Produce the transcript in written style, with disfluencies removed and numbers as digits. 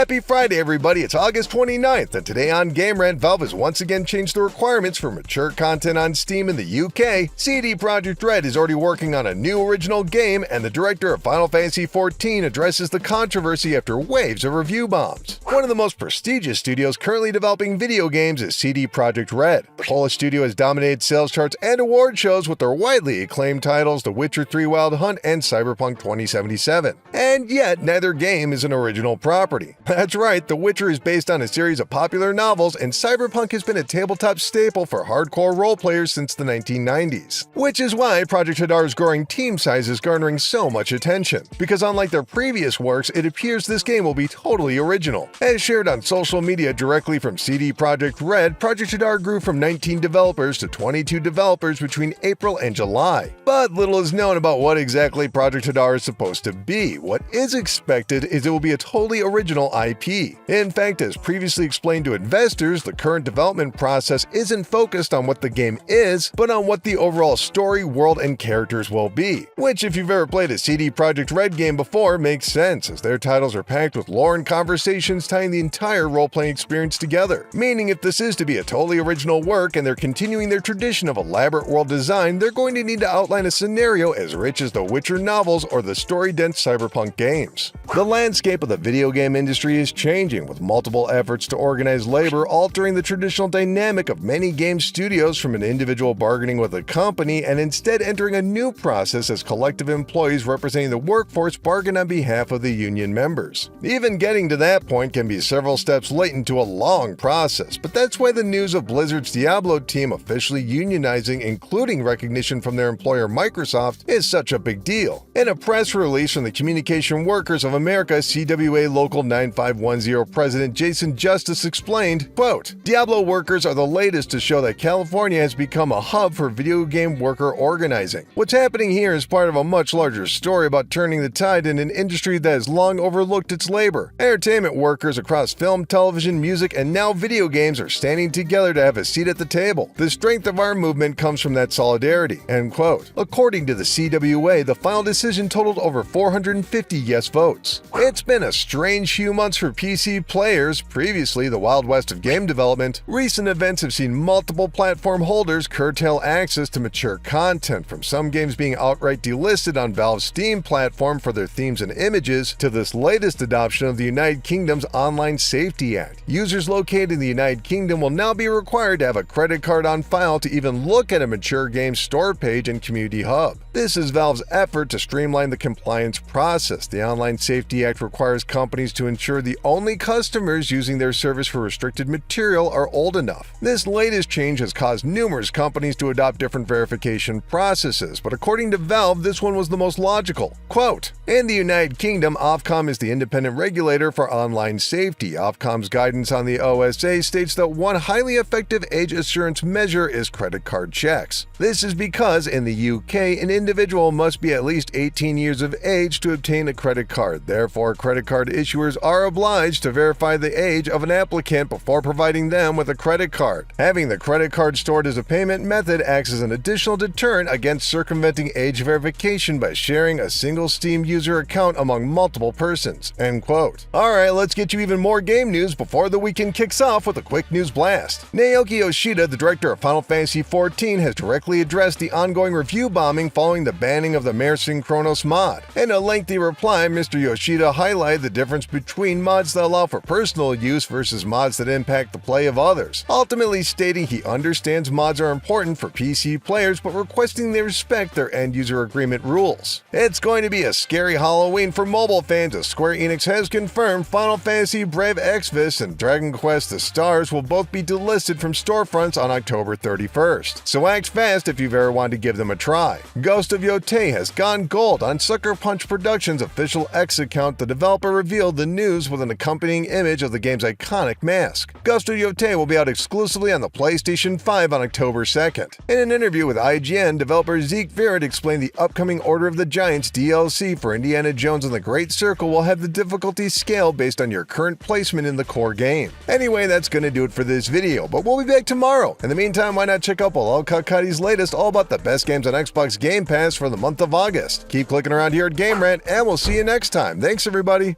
Happy Friday, everybody. It's August 29th, and today on Game Rant, Valve has once again changed the requirements for mature content on Steam in the UK. CD Projekt Red is already working on a new original game, and the director of Final Fantasy XIV addresses the controversy after waves of review bombs. One of the most prestigious studios currently developing video games is CD Projekt Red. The Polish studio has dominated sales charts and award shows with their widely acclaimed titles The Witcher 3 Wild Hunt and Cyberpunk 2077. And yet, neither game is an original property. That's right, The Witcher is based on a series of popular novels, and Cyberpunk has been a tabletop staple for hardcore role players since the 1990s. Which is why Project Hadar's growing team size is garnering so much attention, because unlike their previous works, it appears this game will be totally original. As shared on social media directly from CD Projekt Red, Project Hadar grew from 19 developers to 22 developers between April and July. But little is known about what exactly Project Hadar is supposed to be. What is expected is it will be a totally original IP. In fact, as previously explained to investors, the current development process isn't focused on what the game is, but on what the overall story, world, and characters will be. Which, if you've ever played a CD Projekt Red game before, makes sense, as their titles are packed with lore and conversations tying the entire role-playing experience together. Meaning if this is to be a totally original work and they're continuing their tradition of elaborate world design, they're going to need to outline a scenario as rich as the Witcher novels or the story-dense Cyberpunk games. The landscape of the video game industry is changing, with multiple efforts to organize labor altering the traditional dynamic of many game studios from an individual bargaining with a company and instead entering a new process as collective employees representing the workforce bargain on behalf of the union members. Even getting to that point can be several steps late into a long process, but that's why the news of Blizzard's Diablo team officially unionizing, including recognition from their employer Microsoft, is such a big deal. In a press release from the Communication Workers of America CWA Local 9510 President Jason Justice explained, quote, "Diablo workers are the latest to show that California has become a hub for video game worker organizing. What's happening here is part of a much larger story about turning the tide in an industry that has long overlooked its labor. Entertainment workers across film, television, music, and now video games are standing together to have a seat at the table. The strength of our movement comes from that solidarity," end quote. According to the CWA, the final decision totaled over 450 yes votes. It's been a strange few months for PC players, previously the Wild West of game development. Recent events have seen multiple platform holders curtail access to mature content, from some games being outright delisted on Valve's Steam platform for their themes and images, to this latest adoption of the United Kingdom's Online Safety Act. Users located in the United Kingdom will now be required to have a credit card on file to even look at a mature game store page and community hub. This is Valve's effort to streamline the compliance process. The Online Safety Act requires companies to ensure the only customers using their service for restricted material are old enough. This latest change has caused numerous companies to adopt different verification processes, but according to Valve, this one was the most logical. Quote, "In the United Kingdom, Ofcom is the independent regulator for online safety. Ofcom's guidance on the OSA states that one highly effective age assurance measure is credit card checks. This is because in the UK, an individual must be at least 18 years of age to obtain a credit card. Therefore, credit card issuers are obliged to verify the age of an applicant before providing them with a credit card. Having the credit card stored as a payment method acts as an additional deterrent against circumventing age verification by sharing a single Steam user account among multiple persons," end quote. Alright, let's get you even more game news before the weekend kicks off with a quick news blast. Naoki Yoshida, the director of Final Fantasy XIV, has directly addressed the ongoing review bombing following the banning of the Mare Synchronos mod. In a lengthy reply, Mr. Yoshida highlighted the difference between mods that allow for personal use versus mods that impact the play of others, ultimately stating he understands mods are important for PC players but requesting they respect their end-user agreement rules. It's going to be a scary Halloween for mobile fans, as Square Enix has confirmed Final Fantasy Brave Exvius and Dragon Quest The Stars will both be delisted from storefronts on October 31st. So act fast if you've ever wanted to give them a try. Ghost of Yotei has gone gold on Sucker Punch Productions' official X account. The developer revealed the news with an accompanying image of the game's iconic mask. Ghost of Yotei will be out exclusively on the PlayStation 5 on October 2nd. In an interview with IGN, developer Zeke Verrett explained the upcoming Order of the Giants DLC for Indiana Jones and the Great Circle will have the difficulty scale based on your current placement in the core game. Anyway, that's gonna do it for this video, but we'll be back tomorrow. In the meantime, why not check out Bilal Kakadi's latest all about the best games on Xbox Game Pass for the month of August. Keep clicking around here at Game Rant, and we'll see you next time. Thanks, everybody.